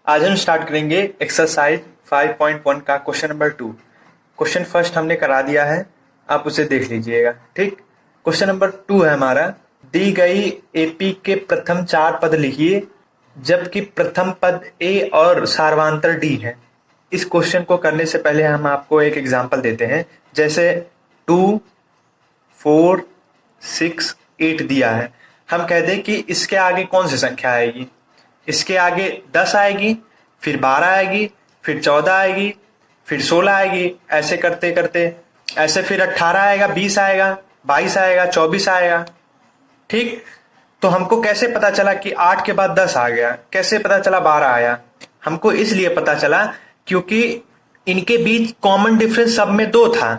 आज हम स्टार्ट करेंगे एक्सरसाइज 5.1 का क्वेश्चन नंबर 2। क्वेश्चन फर्स्ट हमने करा दिया है, आप उसे देख लीजिएगा। ठीक, क्वेश्चन नंबर 2 है हमारा। दी गई एपी के प्रथम 4 पद लिखिए जबकि प्रथम पद ए और सार्वधातुक डी है। इस क्वेश्चन को करने से पहले हम आपको एक एग्जांपल देते हैं। जैसे 2, 4, 6, 8 दिया है, हम कह दें कि इसके आगे कौन सी संख्या आएगी। इसके आगे 10 आएगी, फिर 12 आएगी, फिर 14 आएगी, फिर 16 आएगी, ऐसे करते करते ऐसे फिर 18 आएगा, 20 आएगा, 22 आएगा, 24 आएगा। ठीक, तो हमको कैसे पता चला कि 8 के बाद 10 आ गया, कैसे पता चला 12 आया? हमको इसलिए पता चला क्योंकि इनके बीच कॉमन डिफरेंस सब में 2 था।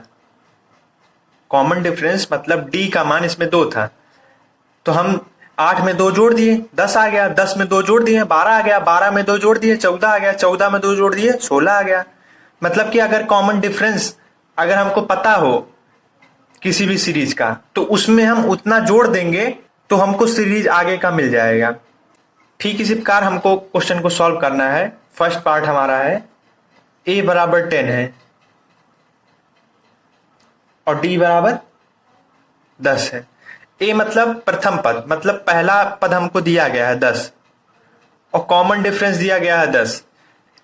कॉमन डिफरेंस मतलब डी का मान इसमें 2 था, तो हम 8 में 2 जोड़ दिए, 10 आ गया, 10 में 2 जोड़ दिए, 12 आ गया, 12 में 2 जोड़ दिए, 14 आ गया, 14 में 2 जोड़ दिए, 16 आ गया। मतलब कि अगर कॉमन डिफरेंस अगर हमको पता हो किसी भी सीरीज का, तो उसमें हम उतना जोड़ देंगे तो हमको सीरीज आगे का मिल जाएगा। ठीक इसी प्रकार हमको क्वेश्चन को सॉल्व करना है। फर्स्ट पार्ट हमारा है a बराबर 10 है और d बराबर 10 है। ए मतलब प्रथम पद, मतलब पहला पद हमको दिया गया है 10 और कॉमन डिफरेंस दिया गया है 10।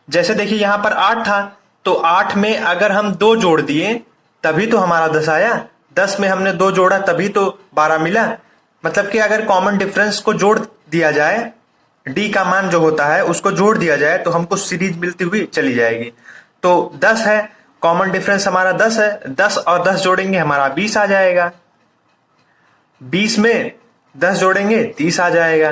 जैसे देखिए यहां पर 8 था, तो 8 में अगर हम 2 जोड़ दिए तभी तो हमारा 10 आया। 10 में हमने 2 जोड़ा तभी तो 12 मिला। मतलब कि अगर कॉमन डिफरेंस को जोड़ दिया जाए, डी का मान जो होता है उसको जोड़ दिया जाए तो हमको सीरीज मिलती हुई चली जाएगी। तो 10 है, कॉमन डिफरेंस हमारा 10 है, 10 और 10 जोड़ेंगे हमारा 20 आ जाएगा, 20 में 10 जोड़ेंगे 30 आ जाएगा।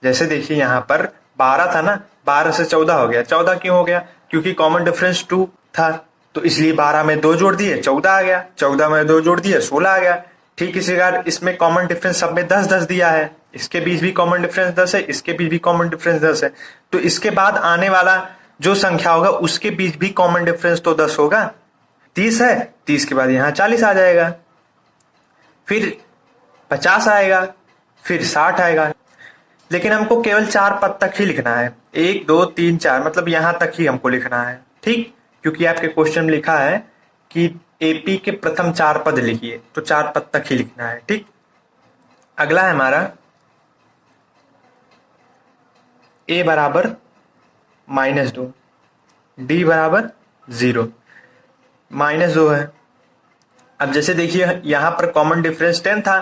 जैसे देखिए यहाँ पर 12 था ना, 12 से 14 हो गया। 14 क्यों हो गया? क्योंकि कॉमन डिफरेंस 2 था, तो इसलिए 12 में 2 जोड़ दिए 14 आ गया, 14 में 2 जोड़ दिए 16 आ गया। ठीक इसी प्रकार इसमें कॉमन डिफरेंस सब में 10 10 दिया है, इसके बीच भी कॉमन डिफरेंस 10 है, इसके बीच भी कॉमन डिफरेंस 10 है। तो इसके बाद आने वाला जो संख्या होगा उसके बीच भी कॉमन डिफरेंस तो 10 होगा। 30 है, 30 के बाद यहाँ 40 आ जाएगा, फिर 50 आएगा, फिर 60 आएगा। लेकिन हमको केवल 4 पद तक ही लिखना है, 1 2 3 4, मतलब यहां तक ही हमको लिखना है। ठीक, क्योंकि आपके क्वेश्चन में लिखा है कि एपी के प्रथम 4 पद लिखिए, तो 4 पद तक ही लिखना है। ठीक, अगला है हमारा a बराबर -2, d बराबर 0, -2 है। अब जैसे देखिए यहां पर कॉमन डिफरेंस 10 था,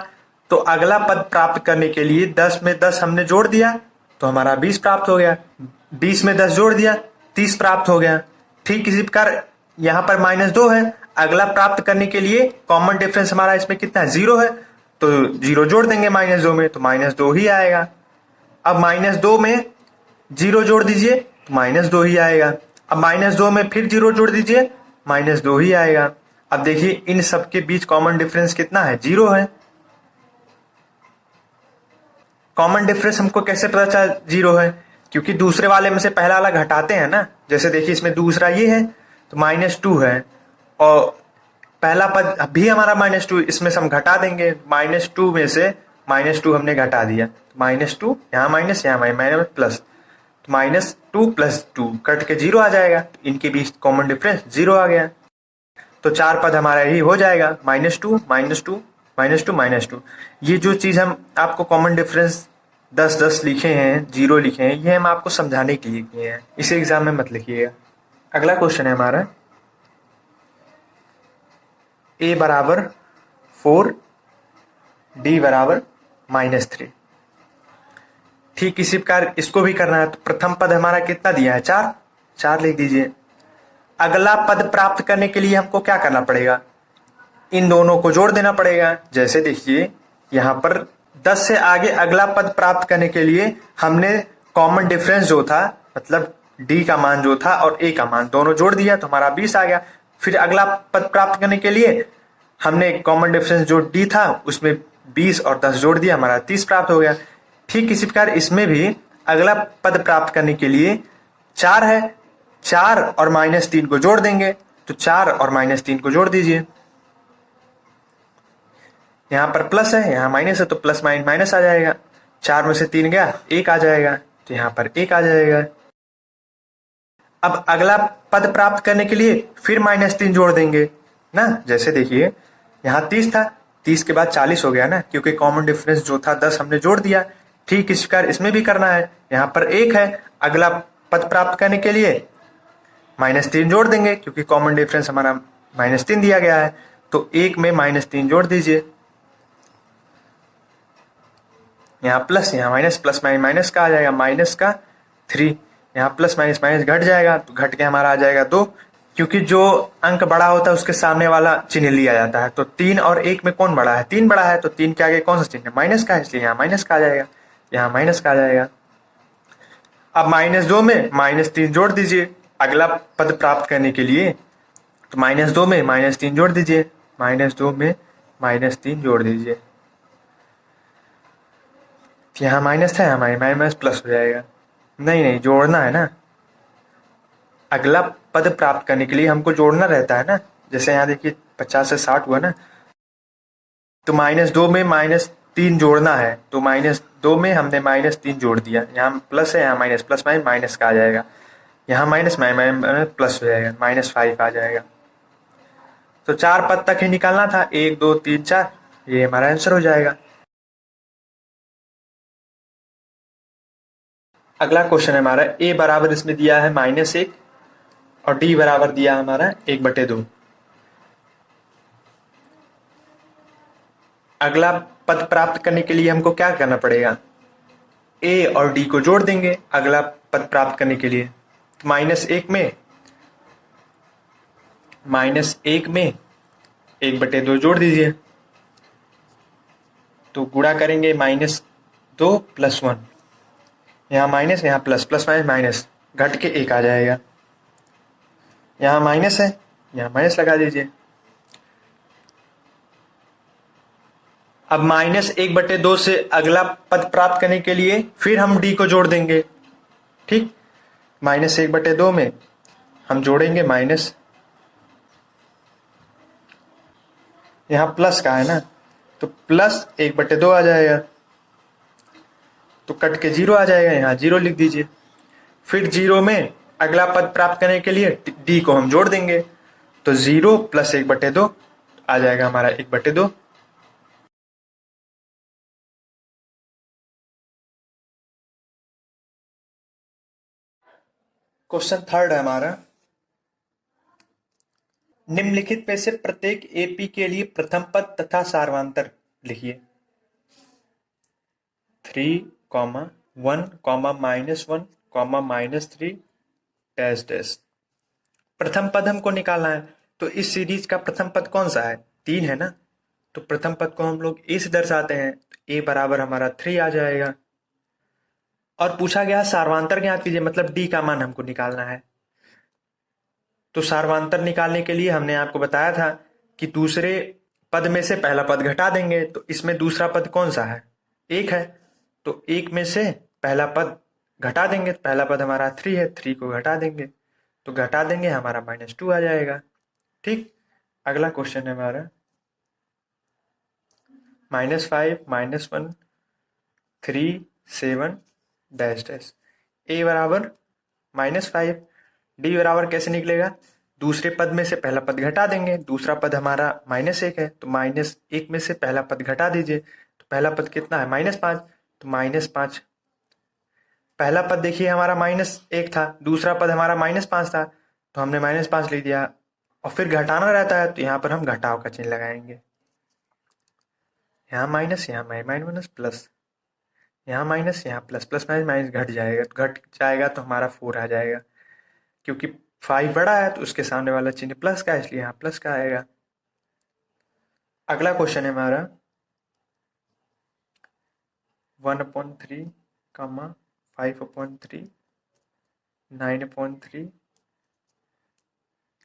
तो अगला पद प्राप्त करने के लिए 10 में 10 हमने जोड़ दिया तो हमारा 20 प्राप्त हो गया, 20 में 10 जोड़ दिया 30 प्राप्त हो गया। ठीक इसी प्रकार यहां पर -2 है, अगला प्राप्त करने के लिए कॉमन डिफरेंस हमारा इसमें कितना है? 0 है, तो 0 जोड़ देंगे -2 में, तो -2 ही आएगा। अब -2 में 0 जोड़ दीजिए तो -2 ही आएगा। अब -2 में फिर 0 जोड़ दीजिए, -2 ही आएगा। अब देखिए इन सबके बीच कॉमन डिफरेंस कितना है? 0 है। कॉमन डिफरेंस हमको कैसे पता चला 0 है? क्योंकि दूसरे वाले में से पहला वाला घटाते हैं ना। जैसे देखिए इसमें दूसरा ये है तो -2 है, और पहला पद भी हमारा -2, इसमें से हम घटा देंगे। -2 में से -2 हमने घटा दिया, -2 यहाँ माइनस, यहाँ माइनस प्लस, तो -2 + 2 कट के 0 आ जाएगा। इनके बीच कॉमन डिफरेंस 0 आ गया, तो 4 पद हमारा यही हो जाएगा, -2 -2 -2 -2। ये जो चीज हम आपको कॉमन डिफरेंस 10 10 लिखे हैं, 0 लिखे हैं, ये हम आपको समझाने के लिए किए हैं, इसे एग्जाम में मत लिखिएगा। अगला क्वेश्चन है हमारा a बराबर 4, d बराबर -3। ठीक इसी प्रकार इसको भी करना है। तो प्रथम पद हमारा कितना दिया है? 4, 4 लिख दीजिए। अगला पद प्राप्त करने के लिए हमको क्या करना पड़ेगा? इन दोनों को जोड़ देना पड़ेगा। जैसे देखिए यहाँ पर 10 से आगे अगला पद प्राप्त करने के लिए हमने कॉमन डिफरेंस जो था, मतलब d का मान जो था और a का मान दोनों जोड़ दिया तो हमारा 20 आ गया। फिर अगला पद प्राप्त करने के लिए हमने कॉमन डिफरेंस जो d था उसमें 20 और 10 जोड़ दिया, हमारा 30 प्राप्त हो गया। ठीक इसी प्रकार इसमें भी अगला पद प्राप्त करने के लिए 4 है, 4 और -3 को जोड़ देंगे, तो 4 और -3 को जोड़ दीजिए। यहाँ पर प्लस है, यहाँ माइनस है, तो प्लस माइनस आ जाएगा। 4 में से 3 गया, 1 आ जाएगा, तो यहाँ पर 1 आ जाएगा। अब अगला पद प्राप्त करने के लिए फिर -3 जोड़ देंगे ना। जैसे देखिए यहाँ 30 था, 30 के बाद 40 हो गया ना, क्योंकि कॉमन डिफरेंस जो था 10 हमने जोड़ दिया। ठीक इस प्रकार इसमें भी करना है। यहाँ पर 1 है, अगला पद प्राप्त करने के लिए -3 जोड़ देंगे, क्योंकि कॉमन डिफरेंस हमारा -3 दिया गया है। तो 1 में -3 जोड़ दीजिए। यहाँ प्लस, यहाँ माइनस, प्लस माइनस का आ जाएगा माइनस का 3। यहाँ प्लस माइनस माइनस घट जाएगा, तो घट के हमारा आ जाएगा 2, क्योंकि जो अंक बड़ा होता है उसके सामने वाला चिन्ह लिया जाता है। तो 3 और 1 में कौन बड़ा है? 3 बड़ा है, तो 3 के आगे कौन सा चिन्ह है? माइनस का है, इसलिए यहाँ माइनस का आ जाएगा, यहाँ माइनस का आ जाएगा। अब -2 में -3 जोड़ दीजिए अगला पद प्राप्त करने के लिए। तो -2 में -3 जोड़ दीजिए, -2 में -3 जोड़ दीजिए। यहाँ माइनस था, यहाँ माइनस प्लस हो जाएगा। नहीं नहीं, जोड़ना है ना। अगला पद प्राप्त करने के लिए हमको जोड़ना रहता है ना। जैसे यहाँ देखिए 50 से 60 हुआ ना, तो -2 में -3 जोड़ना है। तो -2 में हमने -3 जोड़ दिया। यहाँ प्लस है, यहाँ माइनस, प्लस माइनस का आ जाएगा। यहाँ माइनस प्लस हो जाएगा, -5 आ जाएगा। तो 4 पद तक ही निकालना था, 1 2 3 4, ये हमारा आंसर हो जाएगा। अगला क्वेश्चन है हमारा, a बराबर इसमें दिया है -1 और d बराबर दिया हमारा 1/2। अगला पद प्राप्त करने के लिए हमको क्या करना पड़ेगा? a और d को जोड़ देंगे अगला पद प्राप्त करने के लिए। तो -1 में 1/2 जोड़ दीजिए। तो गुणा करेंगे -2 + 1, यहाँ माइनस, यहाँ प्लस, प्लस माइनस घट के 1 आ जाएगा। यहाँ माइनस है, यहाँ माइनस लगा दीजिए। अब -1/2 से अगला पद प्राप्त करने के लिए फिर हम d को जोड़ देंगे। ठीक, -1/2 में हम जोड़ेंगे माइनस, यहाँ प्लस का है ना, तो प्लस 1/2 आ जाएगा। तो कट के 0 आ जाएगा, यहाँ 0 लिख दीजिए। फिर 0 में अगला पद प्राप्त करने के लिए d को हम जोड़ देंगे। तो 0 + 1/2 आ जाएगा हमारा 1/2। क्वेश्चन थर्ड है हमारा, निम्नलिखित में से प्रत्येक एपी के लिए प्रथम पद तथा सार्वधातर लिखिए। 3, 1, -1, -3 डैश डैश। प्रथम पद हमको निकालना है। तो इस सीरीज का प्रथम पद कौन सा है? 3 है ना। तो प्रथम पद को हम लोग ए से दर्शाते हैं। तो ए बराबर हमारा 3 आ जाएगा। और पूछा गया सार्वधातर ज्ञात कीजिए, मतलब डी का मान हमको निकालना है। तो सार्वधातर निकालने के लिए हमने आपको बताया था कि दूसरे पद में से पहला पद घटा देंगे। तो इसमें दूसरा पद कौन सा है? 1 है। तो 1 में से पहला पद घटा देंगे। पहला पद हमारा 3 है, 3 को घटा देंगे। तो घटा देंगे, हमारा -2 आ जाएगा। ठीक, अगला क्वेश्चन है हमारा, -5, -1, 3, 7 डैश डैश। ए बराबर -5, डी बराबर कैसे निकलेगा? दूसरे पद में से पहला पद घटा देंगे। दूसरा पद हमारा -1 है, तो -1 में से पहला पद घटा दीजिए। तो पहला पद कितना है? -5। तो -5, पहला पद देखिए हमारा -1 था, दूसरा पद हमारा -5 था, तो हमने -5 लिख दिया। और फिर घटाना रहता है, तो यहाँ पर हम घटाव का चिन्ह लगाएंगे। यहाँ माइनस, यहाँ माइनस प्लस, यहाँ माइनस, यहाँ प्लस, प्लस माइनस घट जाएगा। घट जाएगा तो हमारा 4 आ जाएगा, क्योंकि 5 बड़ा है तो उसके सामने वाला चिन्ह प्लस का है, इसलिए यहाँ प्लस का आएगा। अगला क्वेश्चन है हमारा, 1/3, 5/3, 9/3,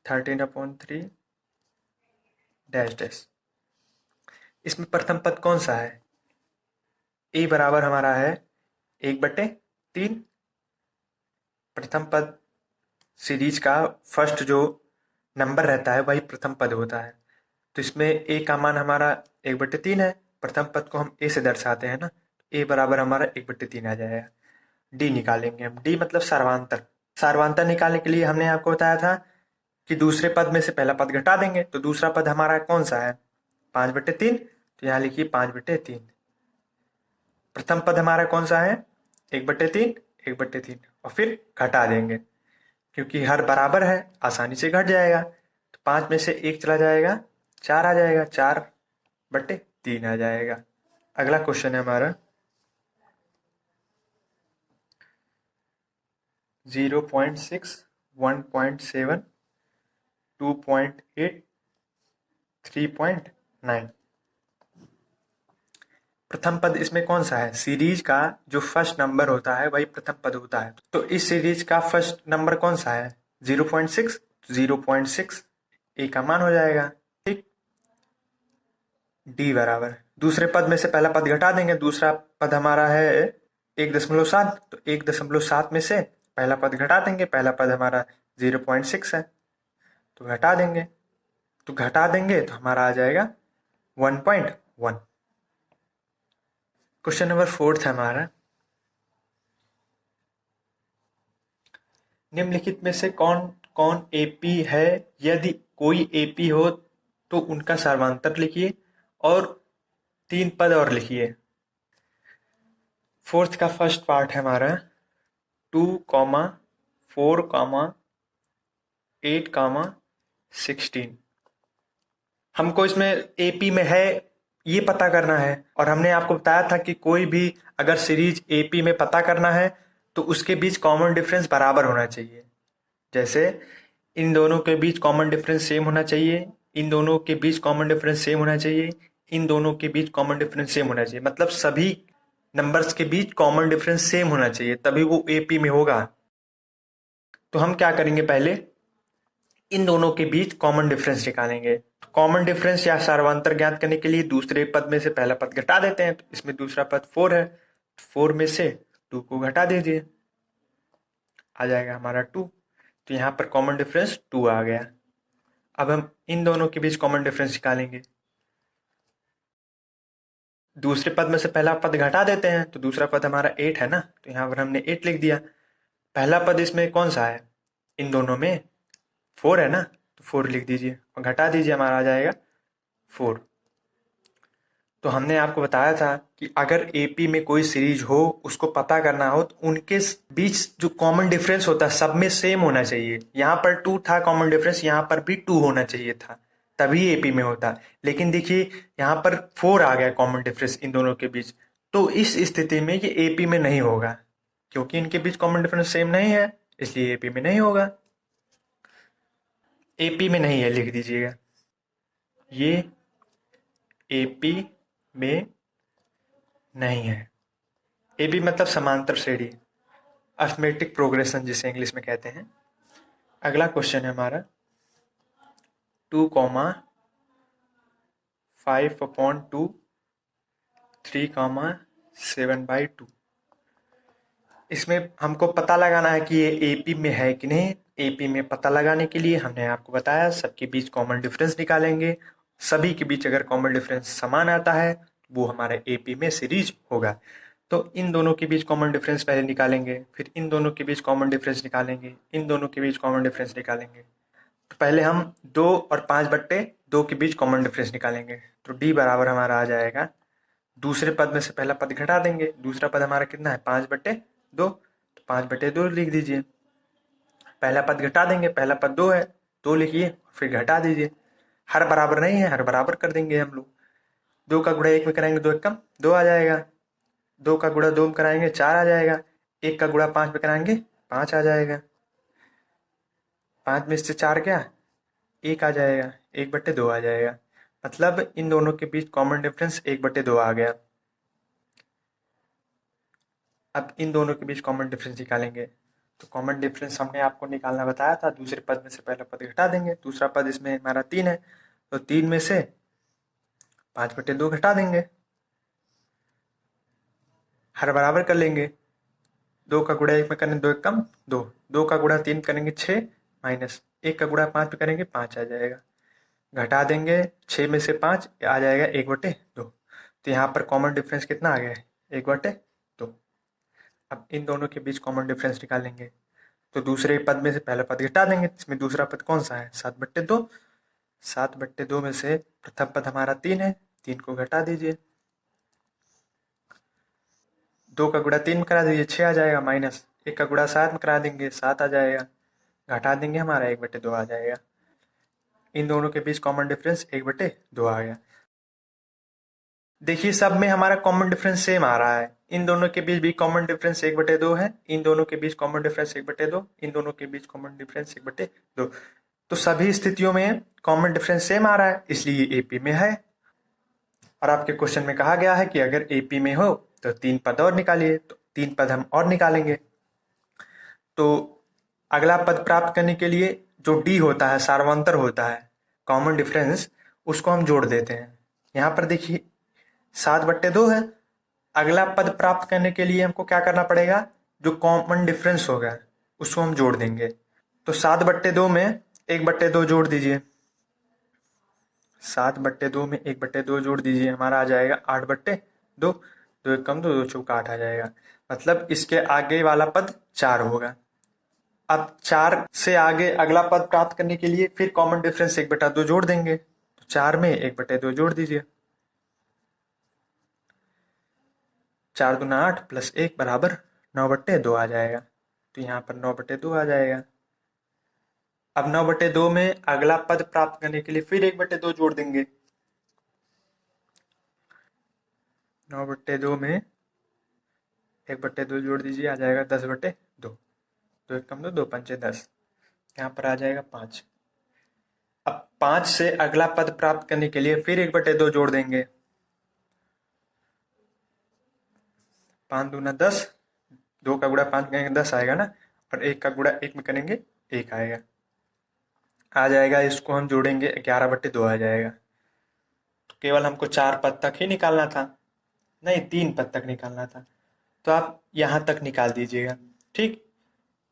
13/3 डैश डैश। इसमें प्रथम पद कौन सा है? ए बराबर हमारा है 1/3। प्रथम पद सीरीज का फर्स्ट जो नंबर रहता है वही प्रथम पद होता है। तो इसमें ए का मान हमारा 1/3 है। प्रथम पद को हम ए से दर्शाते हैं ना, ए बराबर हमारा 1/3 आ जाएगा। डी निकालेंगे हम, डी मतलब सर्वांतर। सार्वधातुक निकालने के लिए हमने आपको बताया था कि दूसरे पद में से पहला पद घटा देंगे, तो दूसरा पद हमारा कौन सा है? 5/3, तो यहाँ लिखिए 5/3। प्रथम पद हमारा कौन सा है? 1/3, 1/3, और फिर घटा देंगे क्योंकि हर बराबर है, आसानी से घट जाएगा। तो 5 में से 1 चला जाएगा, 4 आ जाएगा, 4/3 आ जाएगा। अगला क्वेश्चन है हमारा 0.6, 1.7, 2.8, 3.9। प्रथम पद इसमें कौन सा है? सीरीज का जो फर्स्ट नंबर होता है वही प्रथम पद होता है। तो इस सीरीज का फर्स्ट नंबर कौन सा है? 0.6, 0.6 ए का मान हो जाएगा, ठीक। डी बराबर, दूसरे पद में से पहला पद घटा देंगे, दूसरा पद हमारा है 1.7, तो 1.7 में से पहला पद घटा देंगे, पहला पद हमारा 0.6 है, तो घटा देंगे, तो हमारा आ जाएगा 1.1। क्वेश्चन नंबर 4 है हमारा, निम्नलिखित में से कौन कौन एपी है? यदि कोई एपी हो तो उनका सर्वांतर लिखिए और 3 पद और लिखिए। 4th का फर्स्ट पार्ट है हमारा 2, 4, 8, 16। हमको इसमें एपी में है ये पता करना है, और हमने आपको बताया था कि कोई भी अगर सीरीज एपी में पता करना है तो उसके बीच कॉमन डिफरेंस बराबर होना चाहिए। जैसे इन दोनों के बीच कॉमन डिफरेंस सेम होना चाहिए, इन दोनों के बीच कॉमन डिफरेंस सेम होना चाहिए, इन दोनों के बीच कॉमन डिफरेंस सेम होना चाहिए, मतलब सभी नंबर्स के बीच कॉमन डिफरेंस सेम होना चाहिए, तभी वो एपी में होगा। तो हम क्या करेंगे, पहले इन दोनों के बीच कॉमन डिफरेंस निकालेंगे। तो कॉमन डिफरेंस या सार्वंतर ज्ञात करने के लिए दूसरे पद में से पहला पद घटा देते हैं। तो इसमें दूसरा पद 4 है, 4 में से 2 को घटा दीजिए, आ जाएगा हमारा 2। तो यहाँ पर कॉमन डिफरेंस 2 आ गया। अब हम इन दोनों के बीच कॉमन डिफरेंस निकालेंगे। दूसरे पद में से पहला पद घटा देते हैं, तो दूसरा पद हमारा 8 है ना, तो यहाँ पर हमने 8 लिख दिया। पहला पद इसमें कौन सा है? इन दोनों में 4 है ना, तो 4 लिख दीजिए और घटा दीजिए, हमारा आ जाएगा 4। तो हमने आपको बताया था कि अगर एपी में कोई सीरीज हो, उसको पता करना हो, तो उनके बीच जो कॉमन डिफरेंस होता है सब में सेम होना चाहिए। यहाँ पर 2 था कॉमन डिफरेंस, यहाँ पर भी 2 होना चाहिए था, तभी एपी में होता। लेकिन देखिए यहाँ पर 4 आ गया कॉमन डिफरेंस इन दोनों के बीच, तो इस स्थिति में ये एपी में नहीं होगा, क्योंकि इनके बीच कॉमन डिफरेंस सेम नहीं है, इसलिए एपी में नहीं होगा। एपी में नहीं है लिख दीजिएगा, ये एपी में नहीं है। एपी मतलब समांतर श्रेणी, अर्थमेटिक प्रोग्रेशन जिसे इंग्लिश में कहते हैं। अगला क्वेश्चन है हमारा 2, 5/2, 3, 7/2। इसमें हमको पता लगाना है कि ये एपी में है कि नहीं। एपी में पता लगाने के लिए हमने आपको बताया सबके बीच कॉमन डिफरेंस निकालेंगे, सभी के बीच अगर कॉमन डिफरेंस समान आता है वो हमारे एपी में सीरीज होगा। तो इन दोनों के बीच कॉमन डिफरेंस पहले निकालेंगे, फिर इन दोनों के बीच कॉमन डिफरेंस निकालेंगे, इन दोनों के बीच कॉमन डिफरेंस निकालेंगे। तो पहले हम 2 और 5/2 के बीच कॉमन डिफरेंस निकालेंगे। तो डी बराबर हमारा आ जाएगा, दूसरे पद में से पहला पद घटा देंगे, दूसरा पद हमारा कितना है 5/2, तो 5/2 लिख दीजिए। पहला पद घटा देंगे, पहला पद 2 है, 2 लिखिए फिर घटा दीजिए। हर बराबर नहीं है, हर बराबर कर देंगे हम लोग। 2 का गुणा 1 में कराएंगे 2 एकम 2 आ जाएगा, 2 का गुणा 2 में कराएंगे 4 आ जाएगा, 1 का गुणा 5 में कराएंगे 5 आ जाएगा, 5 में से 4 क्या 1 आ जाएगा, 1/2 आ जाएगा। मतलब इन दोनों के बीच कॉमन डिफरेंस 1/2 आ गया। अब इन दोनों के बीच कॉमन डिफरेंस निकालेंगे। तो कॉमन डिफरेंस हमने आपको निकालना बताया था, दूसरे पद में से पहला पद घटा देंगे, दूसरा पद इसमें हमारा 3 है, तो 3 में से 5/2 घटा देंगे, हर बराबर कर लेंगे। 2 का गुणा 1 में करेंगे 2 एकम 2, 2 का गुणा 3 करेंगे 6, माइनस 1 का गुणा 5 में करेंगे 5 आ जाएगा, घटा देंगे 6 में से 5 आ जाएगा 1/2। तो यहाँ पर कॉमन डिफरेंस कितना आ गया 1/2। अब इन दोनों के बीच कॉमन डिफरेंस निकालेंगे। तो दूसरे पद में से पहला पद घटा देंगे। इसमें दूसरा पद कौन सा है? 7/2। 7/2 में से प्रथम पद हमारा 3 है, 3 को घटा दीजिए। 2 का गुणा 3 में करा दीजिए, 6 आ जाएगा, माइनस 1 का गुणा 7 में करा देंगे, 7 आ जाएगा, घटा देंगे हमारा 1/2 आ जाएगा। इन दोनों के बीच कॉमन डिफरेंस 1/2 आ गया। देखिए सब में हमारा कॉमन डिफरेंस सेम आ रहा है। इन दोनों के बीच भी कॉमन डिफरेंस 1/2 है, इन दोनों के बीच कॉमन डिफरेंस 1/2, इन दोनों के बीच कॉमन डिफरेंस 1/2। तो सभी स्थितियों में कॉमन डिफरेंस सेम आ रहा है, इसलिए एपी में है। और आपके क्वेश्चन में कहा गया है कि अगर एपी में हो तो 3 पद और निकालिए, तो 3 पद हम और निकालेंगे। तो अगला पद प्राप्त करने के लिए जो डी होता है, सार्वंतर होता है, कॉमन डिफरेंस, उसको हम जोड़ देते हैं। यहाँ पर देखिए 7/2 है। अगला पद प्राप्त करने के लिए हमको क्या करना पड़ेगा? जो कॉमन डिफरेंस होगा उसको हम जोड़ देंगे। तो 7/2 में 1/2 जोड़ दीजिए। 7/2 में 1/2 जोड़ दीजिए, हमारा आ जाएगा 8/2। 2 1 कम 2, 2 चौका 8 आ जाएगा। मतलब इसके आगे वाला पद 4 होगा। अब 4 से आगे अगला पद प्राप्त करने के लिए फिर कॉमन डिफरेंस 1/2 जोड़ देंगे। तो 4 में 1/2 जोड़ दीजिए। 4 दूना 8 प्लस 1 बराबर 9/2 आ जाएगा। तो यहाँ पर 9/2 आ जाएगा। अब 9/2 में अगला पद प्राप्त करने के लिए फिर 1/2 जोड़ देंगे। 9/2 में 1/2 जोड़ दीजिए, आ जाएगा 10/2। 2 1 कम 2, 2 5 10, यहाँ पर आ जाएगा 5। अब 5 से अगला पद प्राप्त करने के लिए फिर 1/2 जोड़ देंगे। 5 दूना 10, 2 का गुणा 5 करेंगे 10 आएगा ना, और 1 का गुणा 1 में करेंगे 1 आएगा, आ जाएगा। इसको हम जोड़ेंगे 11/2 आ जाएगा। तो केवल हमको 4 पद तक ही निकालना था, नहीं 3 पद तक निकालना था। तो आप यहाँ तक निकाल दीजिएगा, ठीक।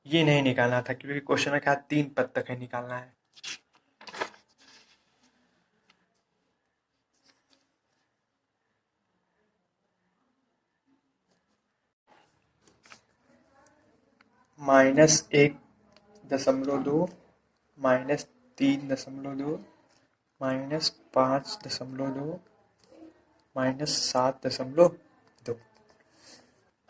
ये नहीं निकालना था क्योंकि क्वेश्चन में कहा 3 पद तक ही निकालना है। -1.2 -3.2 -5.2 -7.2।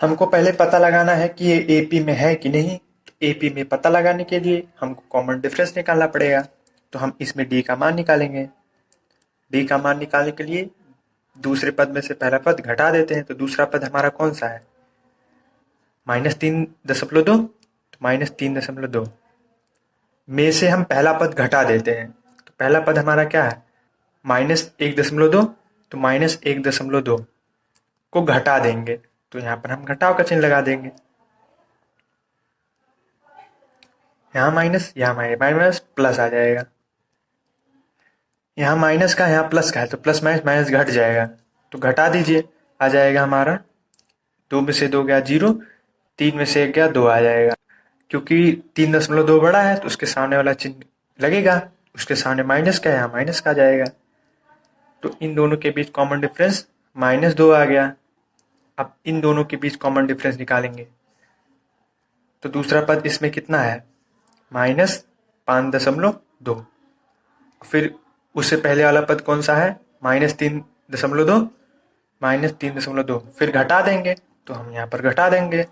हमको पहले पता लगाना है कि ये एपी में है कि नहीं। तो एपी में पता लगाने के लिए हमको कॉमन डिफरेंस निकालना पड़ेगा। तो हम इसमें डी का मान निकालेंगे। डी का मान निकालने के लिए दूसरे पद में से पहला पद घटा देते हैं। तो दूसरा पद हमारा कौन सा है? -3.2। तो -3.2 में से हम पहला पद घटा देते हैं। तो पहला पद हमारा क्या है? -1.2। तो -1.2 को घटा देंगे। तो यहाँ पर हम घटाव का चिन्ह लगा देंगे। यहाँ माइनस, यहाँ माइनस, प्लस आ जाएगा। यहाँ माइनस का, यहाँ प्लस का है, तो प्लस माइनस माइनस घट जाएगा। तो घटा दीजिए, आ जाएगा हमारा 2 में से 2 गया 0, 3 में से 1 गया 2 आ जाएगा। क्योंकि 3.2 बड़ा है तो उसके सामने वाला चिन्ह लगेगा, उसके सामने माइनस का है, यहाँ माइनस का आ जाएगा। तो इन दोनों के बीच कॉमन डिफरेंस -2 आ गया। अब इन दोनों के बीच कॉमन डिफरेंस निकालेंगे। तो दूसरा पद इसमें कितना है? -5.2। फिर उससे पहले वाला पद कौन सा है? -3.2 -3.2, फिर घटा देंगे। तो हम यहाँ पर घटा देंगे,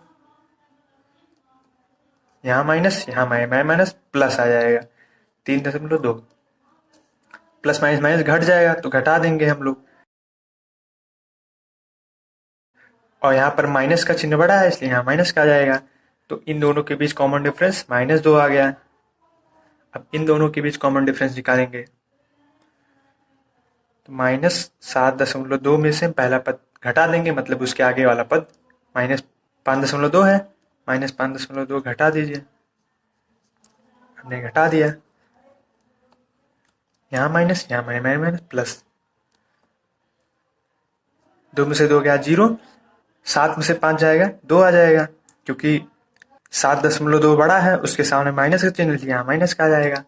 यहाँ माइनस, यहाँ माइनस, प्लस आ जाएगा 3.2, प्लस माइनस माइनस घट जाएगा तो घटा देंगे हम लोग। और यहाँ पर माइनस का चिन्ह बड़ा है इसलिए यहाँ माइनस का आ जाएगा। तो इन दोनों के बीच कॉमन डिफरेंस -2 आ गया। अब इन दोनों के बीच कॉमन डिफरेंस निकालेंगे। तो -7.2 में से पहला पद घटा देंगे, मतलब उसके आगे वाला पद -5.2 है। -5.2 घटा दीजिए, हमने घटा दिया। यहाँ माइनस, यहाँ माइनस, प्लस 2 में से 2 गया 0, 7 में से 5 जाएगा 2 आ जाएगा। क्योंकि 7.2 बड़ा है, उसके सामने माइनस का चिन्ह लिया, माइनस का आ जाएगा।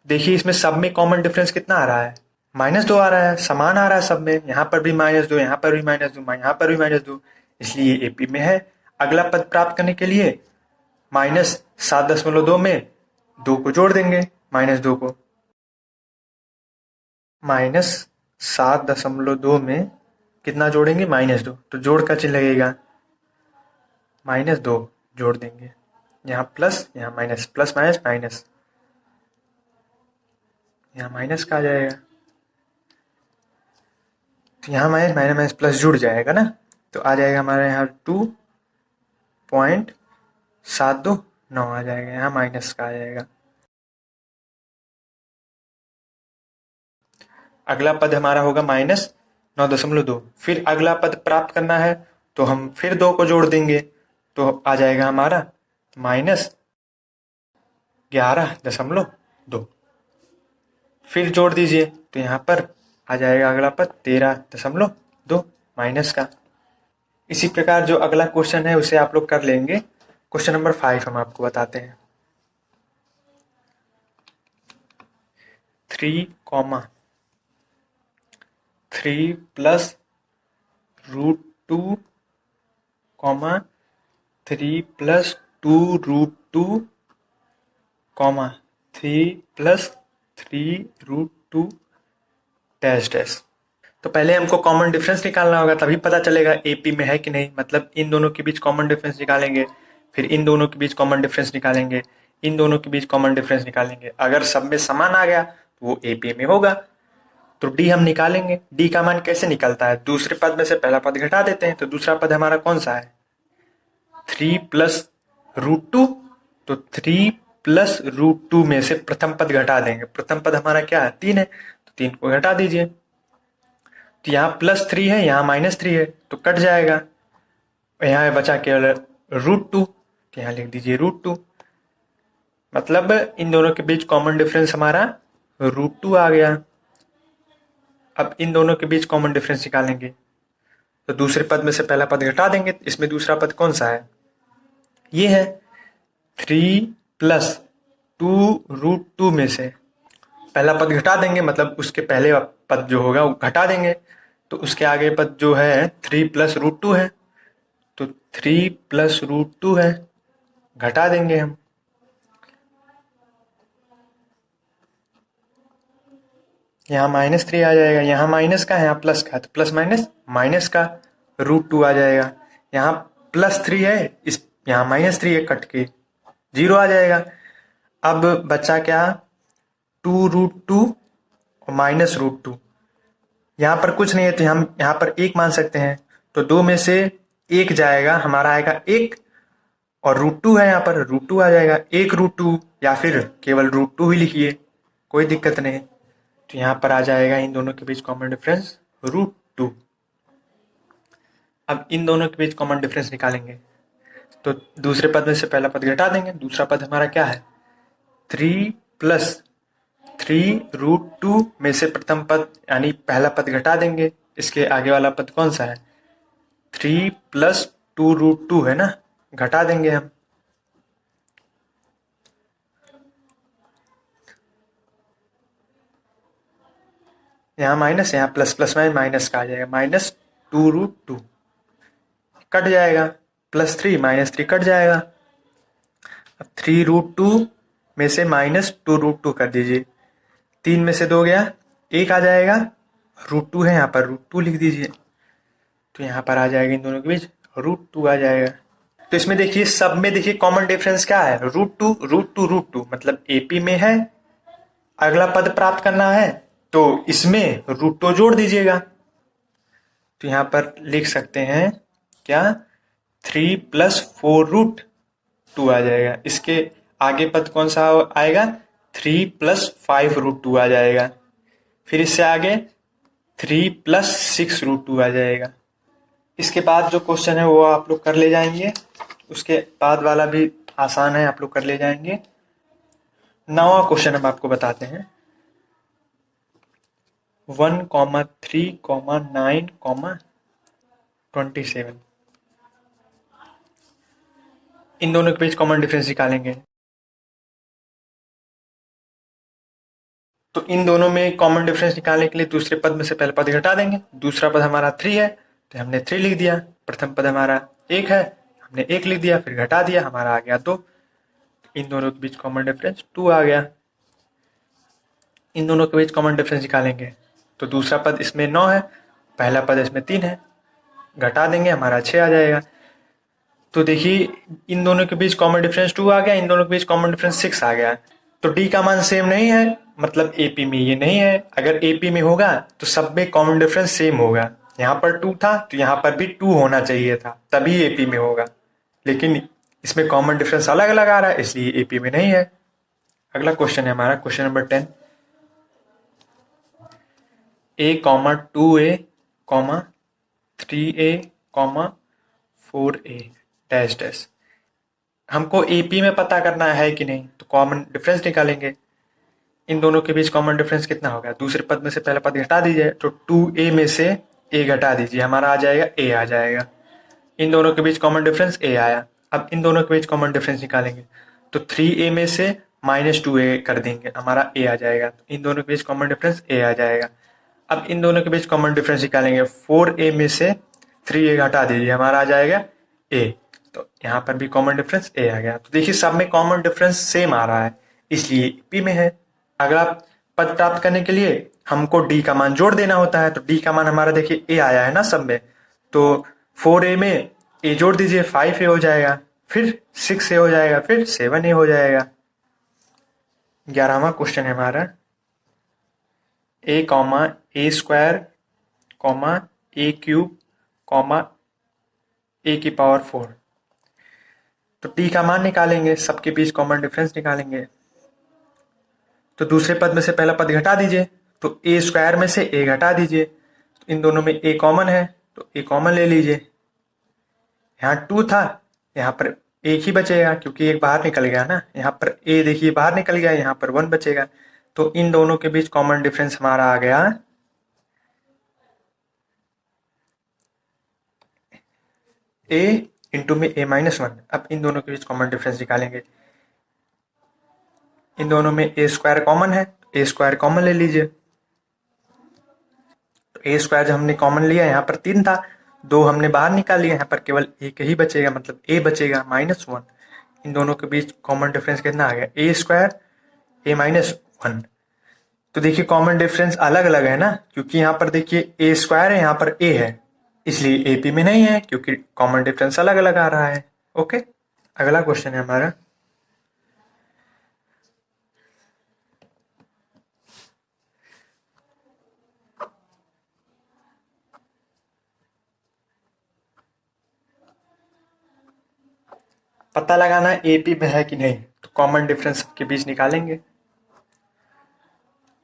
देखिए इसमें सब में कॉमन डिफरेंस कितना आ रहा है? -2 आ रहा है, समान आ रहा है सब में। यहाँ पर भी -2, यहाँ पर भी -2, यहाँ पर भी -2, इसलिए एपी में है। अगला पद प्राप्त करने के लिए -7.2 में 2 को जोड़ देंगे, -2 को। -7.2 में कितना जोड़ेंगे? -2, तो जोड़ का चिन्ह लगेगा, -2 जोड़ देंगे, यहाँ प्लस यहाँ माइनस, प्लस माइनस माइनस, यहाँ माइनस का आ जाएगा, तो यहाँ माइनस माइनस माइनस प्लस जुड़ जाएगा ना, तो आ जाएगा हमारे यहाँ 2.729 आ जाएगा, यहाँ माइनस का आ जाएगा। अगला पद हमारा होगा -9.2। फिर अगला पद प्राप्त करना है तो हम फिर 2 को जोड़ देंगे, तो आ जाएगा हमारा -11.2। फिर जोड़ दीजिए तो यहाँ पर आ जाएगा अगला पद 13.2 माइनस का। इसी प्रकार जो अगला क्वेश्चन है उसे आप लोग कर लेंगे। क्वेश्चन नंबर 5 हम आपको बताते हैं। 3, 3 plus √2, 3 plus 2√2, 3 plus 3√2 dash dash. तो पहले हमको कॉमन डिफरेंस निकालना होगा, तभी पता चलेगा एपी में है कि नहीं। मतलब इन दोनों के बीच कॉमन डिफरेंस निकालेंगे, फिर इन दोनों के बीच कॉमन डिफरेंस निकालेंगे, इन दोनों के बीच कॉमन डिफरेंस निकालेंगे। अगर सब में समान आ गया तो वो एपी में होगा। तो डी हम निकालेंगे। डी का मान कैसे निकलता है? दूसरे पद में से पहला पद घटा देते हैं। तो दूसरा पद हमारा कौन सा है? 3 प्लस √2। तो 3 प्लस √2 में से प्रथम पद घटा देंगे। प्रथम पद हमारा क्या है? 3 है, तो 3 को घटा दीजिए। तो यहाँ +3 है, यहाँ -3 है, तो कट जाएगा। यहाँ बचा केवल √2, तो यहाँ लिख दीजिए √2। मतलब इन दोनों के बीच कॉमन डिफरेंस हमारा √2 आ गया। अब इन दोनों के बीच कॉमन डिफरेंस निकालेंगे, तो दूसरे पद में से पहला पद घटा देंगे। इसमें दूसरा पद कौन सा है? ये है। 3 प्लस 2√2 में से पहला पद घटा देंगे, मतलब उसके पहले पद जो होगा वो घटा देंगे। तो उसके आगे पद जो है 3 प्लस √2 है, तो 3 प्लस √2 है, घटा देंगे हम। यहाँ -3 आ जाएगा, यहाँ माइनस का, यहाँ प्लस का, तो प्लस माइनस माइनस का √2 आ जाएगा। यहाँ +3 है, इस यहाँ -3 है, कट के 0 आ जाएगा। अब बचा क्या? 2√2 और -√2। यहाँ पर कुछ नहीं है तो हम यहाँ पर 1 मान सकते हैं। तो 2 में से 1 जाएगा, हमारा आएगा 1, और √2 है, यहाँ पर √2 आ जाएगा। 1 √2 या फिर केवल √2 ही लिखिए, कोई दिक्कत नहीं। तो यहाँ पर आ जाएगा इन दोनों के बीच कॉमन डिफरेंस √2। अब इन दोनों के बीच कॉमन डिफरेंस निकालेंगे, तो दूसरे पद में से पहला पद घटा देंगे। दूसरा पद हमारा क्या है? 3 प्लस 3√2 में से प्रथम पद यानी पहला पद घटा देंगे। इसके आगे वाला पद कौन सा है? 3 प्लस 2√2 है ना, घटा देंगे हम। यहाँ माइनस, यहाँ प्लस, प्लस माइनस माइनस का आ जाएगा, -2√2 कट जाएगा, +3 -3 कट जाएगा। अब 3√2 में से -2√2 कर दीजिए। 3 में से 2 गया, 1 आ जाएगा, √2 है, यहाँ पर √2 लिख दीजिए। तो यहाँ पर आ जाएगा इन दोनों के बीच √2 आ जाएगा। तो इसमें देखिए, सब में देखिए कॉमन डिफरेंस क्या है? √2 √2 √2, मतलब एपी में है। अगला पद प्राप्त करना है तो इसमें √2 जोड़ दीजिएगा। तो यहाँ पर लिख सकते हैं क्या? 3 प्लस 4√2 आ जाएगा। इसके आगे पद कौन सा आएगा? 3 प्लस 5√2 आ जाएगा। फिर इससे आगे 3 प्लस 6√2 आ जाएगा। इसके बाद जो क्वेश्चन है वो आप लोग कर ले जाएंगे। उसके बाद वाला भी आसान है, आप लोग कर ले जाएंगे। 9वां क्वेश्चन हम आपको बताते हैं। 1, 3, 9, 27। इन दोनों के बीच कॉमन डिफरेंस निकालेंगे। तो इन दोनों में कॉमन डिफरेंस निकालने के लिए दूसरे पद में से पहले पद घटा देंगे। दूसरा पद हमारा 3 है तो हमने 3 लिख दिया। प्रथम पद हमारा 1 है, हमने 1 लिख दिया, फिर घटा दिया, हमारा आ गया 2। इन दोनों के बीच कॉमन डिफरेंस 2 आ गया। इन दोनों के बीच कॉमन डिफरेंस निकालेंगे तो दूसरा पद इसमें 9 है, पहला पद इसमें 3 है, घटा देंगे हमारा 6 आ जाएगा। तो देखिए इन दोनों के बीच कॉमन डिफरेंस 2 आ गया, इन दोनों के बीच कॉमन डिफरेंस 6 आ गया। तो डी का मान सेम नहीं है, मतलब एपी में ये नहीं है। अगर एपी में होगा तो सब में कॉमन डिफरेंस सेम होगा। यहाँ पर 2 था तो यहाँ पर भी 2 होना चाहिए था, तभी एपी में होगा। लेकिन इसमें कॉमन डिफरेंस अलग अलग आ रहा है, इसलिए एपी में नहीं है। अगला क्वेश्चन है हमारा question number 10। a comma 2a comma 3a comma 4a dash dash. हमको एपी में पता करना है कि नहीं, तो कॉमन डिफरेंस निकालेंगे। इन दोनों के बीच कॉमन डिफरेंस कितना होगा, दूसरे पद में से पहला पद घटा दीजिए, तो 2a में से a घटा दीजिए, हमारा आ जाएगा a आ जाएगा। इन दोनों के बीच कॉमन डिफरेंस a आया। अब इन दोनों के बीच कॉमन डिफरेंस निकालेंगे तो 3a में से -2a कर देंगे, हमारा a आ जाएगा। तो इन दोनों के बीच कॉमन डिफरेंस a आ जाएगा। अब इन दोनों के बीच कॉमन डिफरेंस निकालेंगे, 4a में से 3a घटा दीजिए, हमारा आ जाएगा a। तो यहाँ पर भी कॉमन डिफरेंस a आ गया। तो देखिए सब में कॉमन डिफरेंस सेम आ रहा है, इसलिए p में है। अगला पद प्राप्त करने के लिए हमको d का मान जोड़ देना होता है। तो d का मान हमारा देखिए a आया है ना सब में, तो 4a में a जोड़ दीजिए, 5a हो जाएगा, फिर 6a हो जाएगा, फिर 7a हो जाएगा। 11वां क्वेश्चन है हमारा a comma a square comma a cube comma a की पावर 4। तो t का मान निकालेंगे, सबके बीच कॉमन डिफरेंस निकालेंगे। तो दूसरे पद में से पहला पद घटा दीजिए, तो a स्क्वायर में से a घटा दीजिए। तो इन दोनों में a कॉमन है तो a कॉमन ले लीजिए। यहाँ 2 था, यहाँ पर एक ही बचेगा क्योंकि एक बाहर निकल गया ना। यहाँ पर a देखिए बाहर निकल गया, यहाँ पर 1 बचेगा। तो इन दोनों के बीच कॉमन डिफरेंस हमारा आ गया a इंटू में a -1। अब इन दोनों के बीच कॉमन डिफरेंस निकालेंगे। इन दोनों में a स्क्वायर कॉमन है, a स्क्वायर कॉमन ले लीजिए। तो a स्क्वायर जब हमने कॉमन लिया, यहाँ पर 3 था, 2 हमने बाहर निकाल लिया, यहाँ पर केवल एक ही बचेगा, मतलब a बचेगा -1। इन दोनों के बीच कॉमन डिफरेंस कितना आ गया, a स्क्वायर a -1। तो देखिए कॉमन डिफरेंस अलग अलग है ना, क्योंकि यहाँ पर देखिए a स्क्वायर है, यहाँ पर a है, इसलिए AP में नहीं है क्योंकि कॉमन डिफरेंस अलग अलग आ रहा है। ओके, अगला क्वेश्चन है हमारा पता लगाना AP में है कि नहीं। तो कॉमन डिफरेंस के बीच निकालेंगे।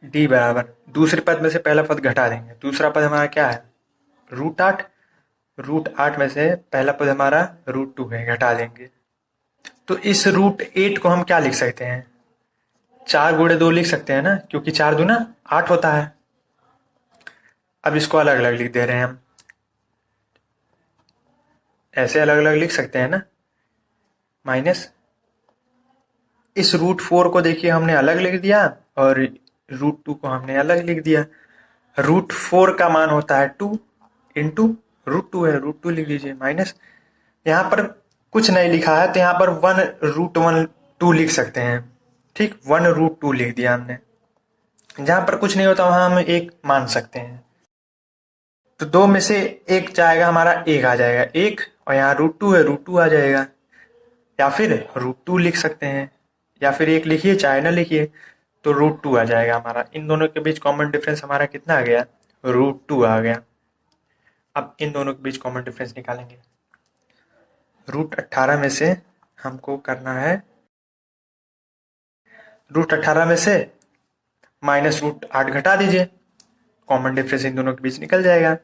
d बराबर दूसरे पद में से पहला पद घटा देंगे। दूसरा पद हमारा क्या है, √8। √8 में से पहला पद हमारा √2 है, घटा देंगे। तो इस √8 को हम क्या लिख सकते हैं, 4 गुणे 2 लिख सकते हैं ना, क्योंकि 4 दूना 8 होता है। अब इसको अलग अलग लिख दे रहे हैं हम, ऐसे अलग अलग लिख सकते हैं ना। माइनस इस √4 को देखिए हमने अलग लिख दिया और √2 को हमने अलग लिख दिया। √4 का मान होता है 2 इंटू √2 है, √2 लिख दीजिए। माइनस यहाँ पर कुछ नहीं लिखा है तो यहाँ पर 1√2 लिख सकते हैं। ठीक, 1√2 लिख दिया हमने। जहां पर कुछ नहीं होता वहां हम एक मान सकते हैं। तो 2 में से एक जाएगा, हमारा 1 आ जाएगा, 1, और यहाँ √2 है, √2 आ जाएगा। या फिर √2 लिख सकते हैं, या फिर 1 लिखिए चाहे ना लिखिए, तो √2 आ जाएगा हमारा। इन दोनों के बीच कॉमन डिफरेंस हमारा कितना आ गया, √2 आ गया। अब इन दोनों के बीच कॉमन डिफरेंस निकालेंगे। √18 में से हमको करना है, √18 में से -√8 घटा दीजिए, कॉमन डिफरेंस इन दोनों के बीच निकल जाएगा।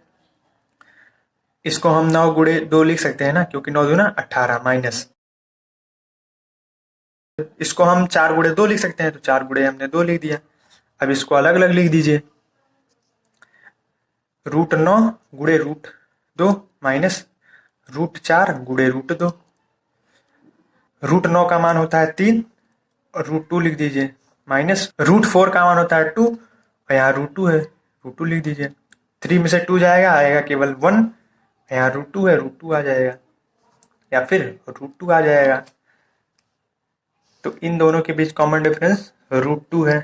इसको हम 9 गुणे 2 लिख सकते हैं ना, क्योंकि 9 दूना 18 माइनस, इसको हम 4 गुणे 2 लिख सकते हैं, तो 4 गुणे हमने 2 लिख दिया। अब इसको अलग अलग लिख दीजिए, √9 गुणे √2 माइनस √4 गुणे √2। √9 का मान होता है 3 और √2 लिख दीजिए, माइनस √4 का मान होता है 2 और यहाँ √2 है, √2 लिख दीजिए। 3 में से 2 जाएगा, आएगा केवल 1, यहाँ √2 है, √2 आ जाएगा, या फिर √2 आ जाएगा। तो इन दोनों के बीच कॉमन डिफरेंस √2 है।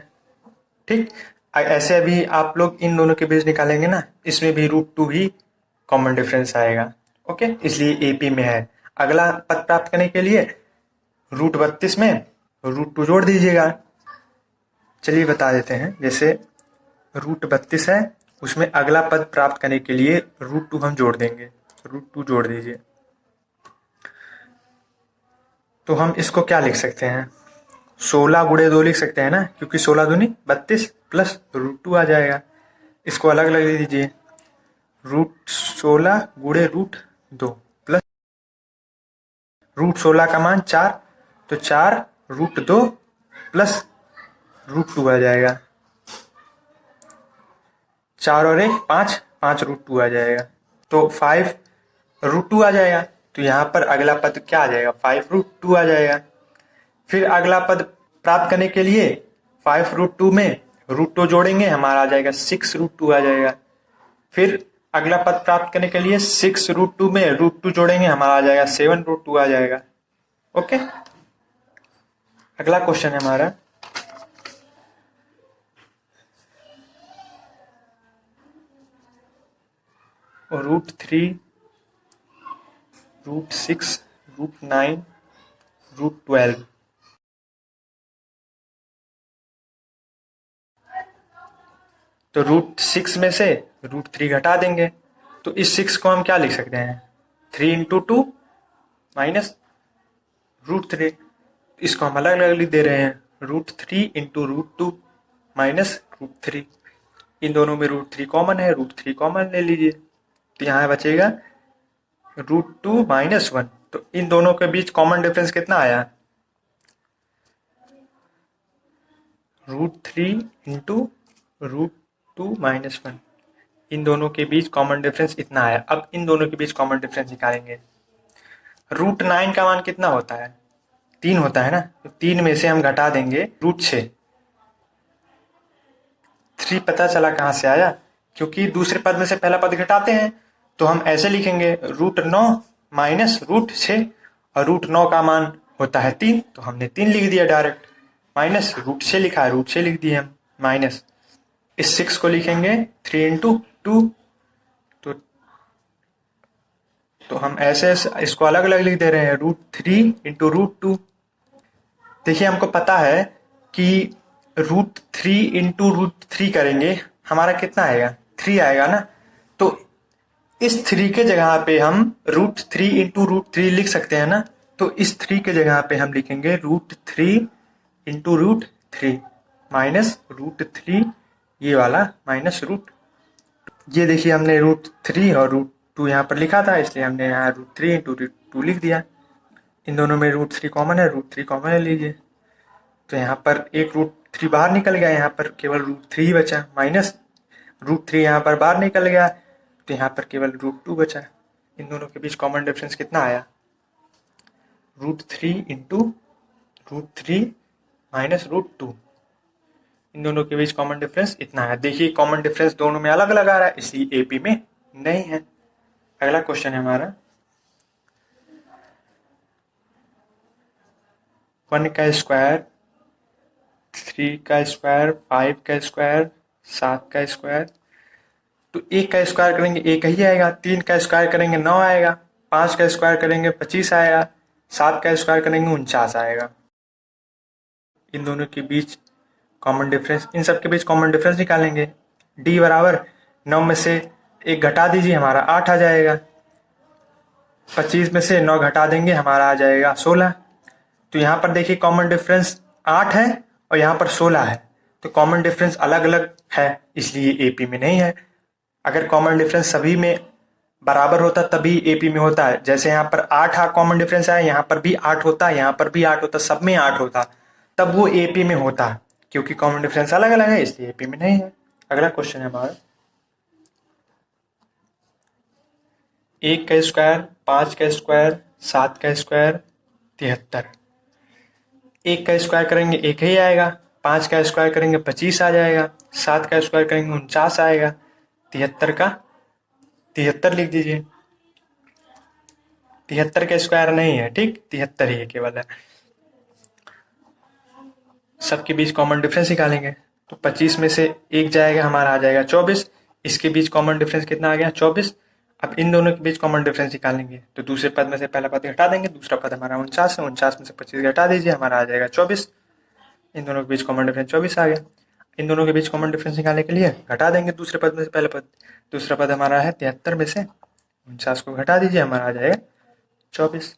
ठीक, ऐसे अभी आप लोग इन दोनों के बीच निकालेंगे ना, इसमें भी √2 ही कॉमन डिफरेंस आएगा। ओके, इसलिए एपी में है। अगला पद प्राप्त करने के लिए √32 में √2 जोड़ दीजिएगा। चलिए बता देते हैं। जैसे √32 है, उसमें अगला पद प्राप्त करने के लिए √2 हम जोड़ देंगे। √2 जोड़ दीजिए। तो हम इसको क्या लिख सकते हैं? 16 गुणे 2 लिख सकते हैं ना, क्योंकि 16 दूनी 32 प्लस √2 आ जाएगा। इसको अलग अलग लिख दीजिए। √16 गुणे √2 प्लस √16 का मान 4, तो 4 √2 प्लस √2 आ जाएगा। 4 और 1 5, 5 √2 आ जाएगा। तो 5 √2 आ जाएगा। तो यहाँ पर अगला पद क्या आ जाएगा? 5 √2 आ जाएगा। फिर अगला पद प्राप्त करने के लिए 5 √2 में √2 जोड़ेंगे, हमारा आ जाएगा 6 √2 आ जाएगा। फिर अगला पद प्राप्त करने के लिए 6 √2 में √2 जोड़ेंगे, हमारा आ जाएगा 7 √2 आ जाएगा। ओके, अगला क्वेश्चन है हमारा √3, √6, √9, √12। तो √6 में से √3 घटा देंगे, तो इस 6 को हम क्या लिख सकते हैं? 3 × 2 माइनस √3। इसको हम अलग अलग लिख दे रहे हैं। √3 × √2 माइनस √3। इन दोनों में √3 कॉमन है, √3 कॉमन ले लीजिए, तो यहाँ बचेगा √2 माइनस 1। तो इन दोनों के बीच कॉमन डिफरेंस कितना आया? √3 × √2 माइनस 1। इन दोनों के बीच कॉमन डिफरेंस इतना आया। अब इन दोनों के बीच कॉमन डिफरेंस निकालेंगे। √9 का मान कितना होता है? 3 होता है ना, तो 3 में से हम घटा देंगे √6। 3 पता चला कहाँ से आया? क्योंकि दूसरे पद में से पहला पद घटाते हैं, तो हम ऐसे लिखेंगे √9 माइनस √6, और √9 का मान होता है 3, तो हमने 3 लिख दिया डायरेक्ट। माइनस √6 लिखा है, √6 लिख दिए हम। माइनस इस 6 को लिखेंगे 3 × 2, तो हम ऐसे इसको अलग अलग लिख दे रहे हैं। √3 × √2। देखिए, हमको पता है कि √3 × √3 करेंगे, हमारा कितना आएगा? 3 आएगा ना। तो इस 3 के जगह पे हम √3 × √3 लिख सकते हैं ना। तो इस 3 के जगह पे हम लिखेंगे √3 × √3 माइनस √3, ये वाला माइनस ये देखिए, हमने √3 और √2 यहाँ पर लिखा था, इसलिए हमने यहाँ √3 × √2 लिख दिया। इन दोनों में √3 कॉमन है, √3 कॉमन ले लीजिए। तो यहाँ पर एक √3 बाहर निकल गया, यहाँ पर केवल √3 ही बचा। माइनस √3 यहाँ पर बाहर निकल गया, तो यहाँ पर केवल √2 बचा। इन दोनों के बीच कॉमन डिफरेंस कितना आया? √3 × √3 माइनस √2। इन दोनों के बीच कॉमन डिफरेंस इतना है। देखिए, कॉमन डिफरेंस दोनों में अलग अलग आ रहा है, इसलिए एपी में नहीं है। अगला क्वेश्चन है हमारा 1 का स्क्वायर, 3 का स्क्वायर, 5 का स्क्वायर, 7 का स्क्वायर। तो 1 का स्क्वायर करेंगे 1 ही आएगा, 3 का स्क्वायर करेंगे 9 आएगा, 5 का स्क्वायर करेंगे 25 आएगा, 7 का स्क्वायर करेंगे 49 आएगा। इन दोनों के बीच कॉमन डिफरेंस, इन सब के बीच कॉमन डिफरेंस निकालेंगे। d बराबर 9 में से 1 घटा दीजिए, हमारा 8 आ जाएगा। 25 में से 9 घटा देंगे, हमारा आ जाएगा 16। तो यहाँ पर देखिए, कॉमन डिफरेंस 8 है और यहाँ पर 16 है, तो कॉमन डिफरेंस अलग अलग है, इसलिए एपी में नहीं है। अगर कॉमन डिफरेंस सभी में बराबर होता तभी एपी में होता है। जैसे यहाँ पर 8 कॉमन डिफरेंस है, यहाँ पर भी 8 होता, यहाँ पर भी 8 होता, सब में 8 होता, तब वो एपी में होता। क्योंकि कॉमन डिफरेंस अलग अलग है, इसलिए एपी में नहीं है। अगला क्वेश्चन है हमारा 1 का स्क्वायर, 5 का स्क्वायर, 7 का स्क्वायर, 73। 1 का स्क्वायर करेंगे 1 ही आएगा, 5 का स्क्वायर करेंगे 25 आ जाएगा, 7 का स्क्वायर करेंगे 49 आएगा, 73 का 73 लिख दीजिए। 73 का स्क्वायर नहीं है, ठीक, 73 ही है केवल है। सबके बीच कॉमन डिफरेंस निकालेंगे। तो 25 में से एक जाएगा, हमारा आ जाएगा 24। इसके बीच कॉमन डिफरेंस कितना आ गया? 24। अब इन दोनों के बीच कॉमन डिफरेंस निकालेंगे, तो दूसरे पद में से पहला पद घटा देंगे, दूसरा पद हमारा 49 है, 49 में से 25 घटा दीजिए, हमारा आ जाएगा 24। इन दोनों के बीच कॉमन डिफरेंस 24 आ गया। इन दोनों के बीच कॉमन डिफरेंस निकालने के लिए घटा देंगे दूसरे पद में से पहला पद। दूसरा पद हमारा है 73 में से 49 को घटा दीजिए, हमारा आ जाएगा 24।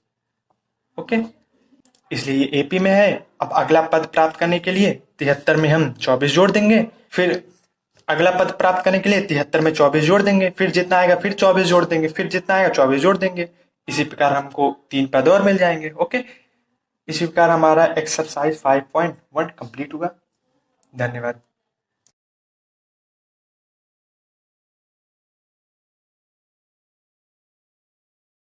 ओके, इसलिए ये एपी में है। अब अगला पद प्राप्त करने के लिए 73 में हम 24 जोड़ देंगे, फिर अगला पद प्राप्त करने के लिए 73 में 24 जोड़ देंगे, फिर जितना आएगा फिर 24 जोड़ देंगे, फिर जितना आएगा 24 जोड़ देंगे। इसी प्रकार हमको 3 पद और मिल जाएंगे। ओके, इसी प्रकार हमारा एक्सरसाइज 5.1 कंप्लीट हुआ। धन्यवाद।